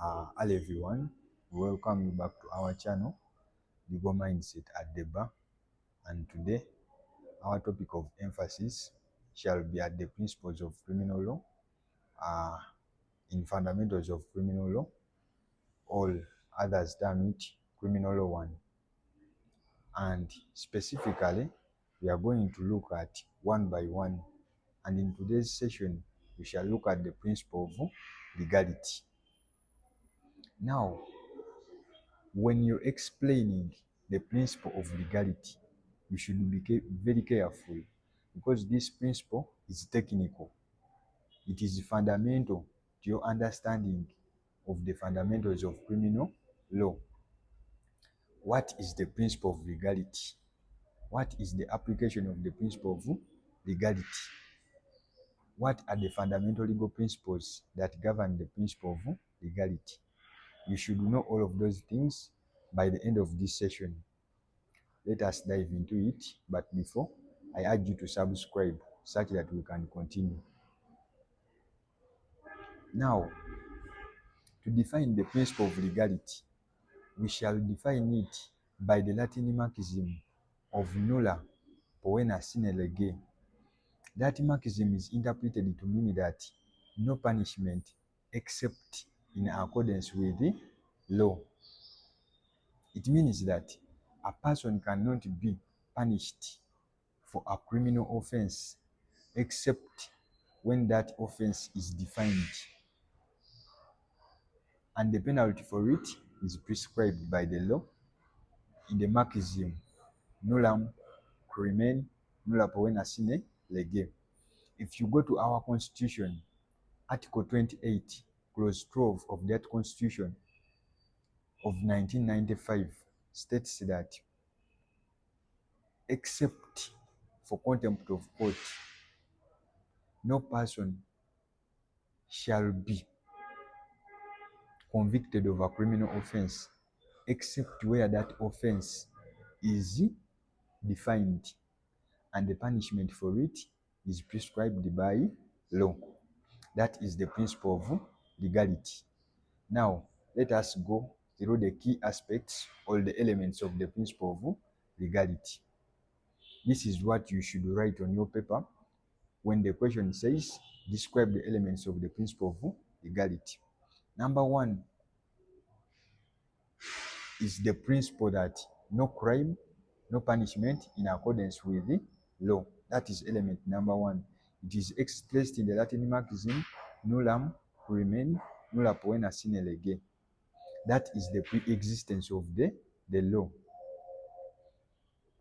Hello everyone, welcome you back to our channel, Legal Mindset at the Bar. And today, our topic of emphasis shall be at the principles of criminal law, in fundamentals of criminal law, all others term it criminal law 1. And specifically, we are going to look at one by one. And in today's session, we shall look at the principle of legality. Now, when you're explaining the principle of legality, you should be very careful because this principle is technical. It is fundamental to your understanding of the fundamentals of criminal law. What is the principle of legality? What is the application of the principle of legality? What are the fundamental legal principles that govern the principle of legality? You should know all of those things by the end of this session. Let us dive into it, but before, I urge you to subscribe such that we can continue. Now, to define the principle of legality, we shall define it by the Latin maxim of nulla poena sine lege. That maxim is interpreted to mean that no punishment except in accordance with the law. It means that a person cannot be punished for a criminal offense except when that offense is defined, and the penalty for it is prescribed by the law in the maxim nullam crimen nulla poena sine lege. If you go to our constitution, Article 28, Clause 12 of that constitution of 1995 states that except for contempt of court, no person shall be convicted of a criminal offense except where that offense is defined and the punishment for it is prescribed by law. That is the principle of legality. Now, let us go through the key aspects or the elements of the principle of legality. This is what you should write on your paper when the question says, describe the elements of the principle of legality. Number 1 is the principle that no crime, no punishment in accordance with the law. That is element number 1. It is expressed in the Latin maxim nullam crimen nulla poena sine lege. That is the pre-existence of the law.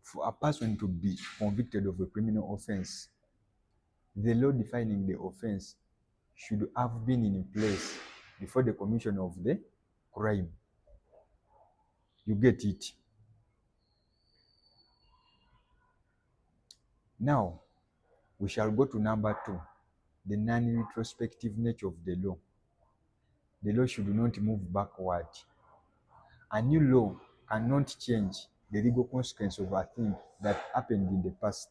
For a person to be convicted of a criminal offense, the law defining the offense should have been in place before the commission of the crime. You get it? Now, we shall go to number 2, the non-retrospective nature of the law. The law should not move backward. A new law cannot change the legal consequence of a thing that happened in the past.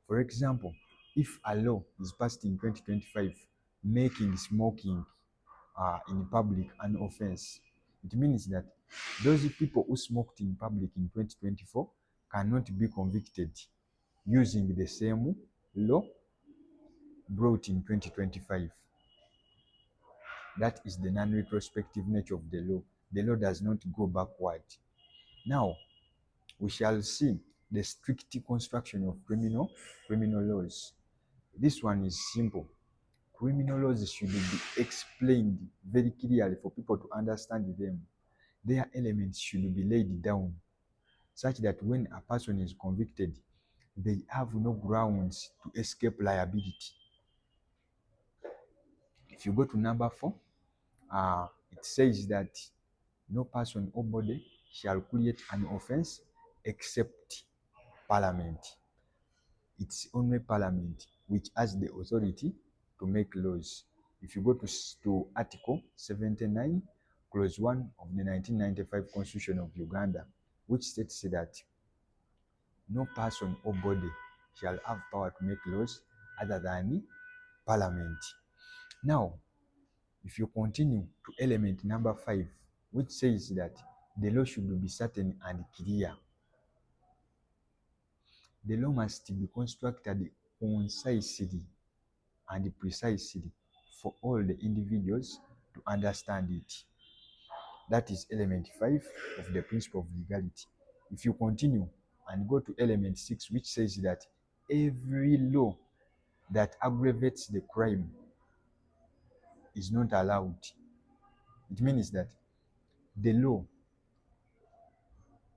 For example, if a law is passed in 2025 making smoking in public an offense, it means that those people who smoked in public in 2024 cannot be convicted using the same law brought in 2025. That is the non-retrospective nature of the law. The law does not go backward. Now, we shall see the strict construction of criminal laws. This one is simple. Criminal laws should be explained very clearly for people to understand them. Their elements should be laid down such that when a person is convicted, they have no grounds to escape liability. If you go to number 4, it says that no person or body shall create an offense except Parliament. It's only Parliament which has the authority to make laws. If you go to Article 79, Clause 1 of the 1995 Constitution of Uganda, which states that no person or body shall have power to make laws other than Parliament. Now, If you continue to element number 5, which says that the law should be certain and clear, the law must be constructed concisely and precisely for all the individuals to understand it. That is element 5 of the principle of legality. If you continue and go to element 6, which says that every law that aggravates the crime is not allowed, it means that the law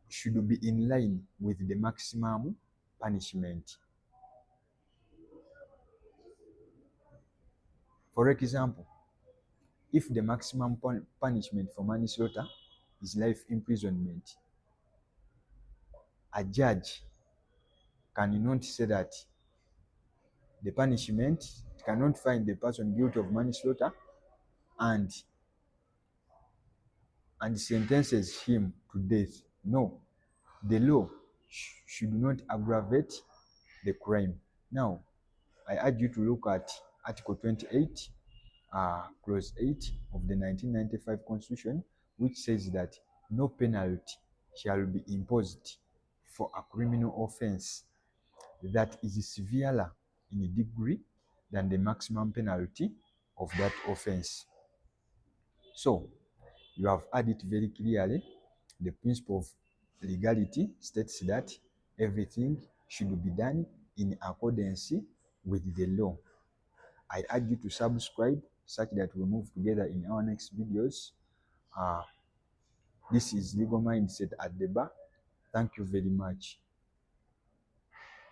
should be in line with the maximum punishment. For example, if the maximum punishment for manslaughter is life imprisonment, a judge cannot say that the punishment cannot find the person guilty of manslaughter and sentences him to death. No, the law should not aggravate the crime. Now, I urge you to look at Article 28, Clause 8 of the 1995 Constitution, which says that no penalty shall be imposed for a criminal offense that is severer in degree than the maximum penalty of that offense. So, you have heard it very clearly. The principle of legality states that everything should be done in accordance with the law. I urge you to subscribe such that we move together in our next videos. This is Legal Mindset at the Bar. Thank you very much.